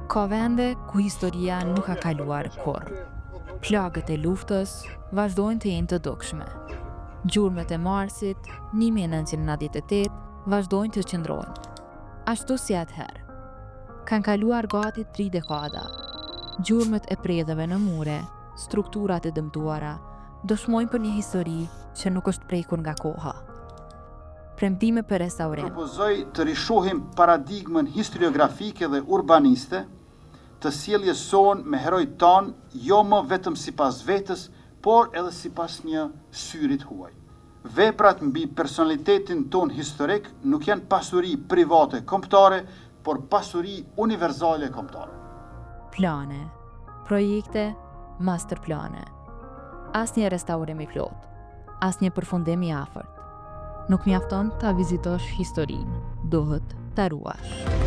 Ka vende ku historia nuk ka kaluar kurrë. Plagët e luftës vazhdojnë të jenë të dukshme. Gjurmët e Marsit, 1998, vazhdojnë të qëndrojnë. Ashtu si atëherë. Kanë kaluar gati 3 dekada. Gjurmët e predheve në mure, strukturat e dëmtuara, dëshmojnë për një histori që nuk është prekur nga koha. Premtime për restaurim. Propozoj të rishohim paradigmën historiografike dhe urbaniste të sjelljes sonë me herojt tanë, jo më vetëm sipas vetës, por edhe sipas një syrit huaj. Veprat mbi personalitetin ton historik nuk janë pasuri private kombëtare, por pasuri univerzale kombëtare. Plane, projekte, masterplane. Asnjë restaurim i plot, asnjë përfundim i afërt. Nuk mjafton ta vizitosh historinë, duhet ta ruash.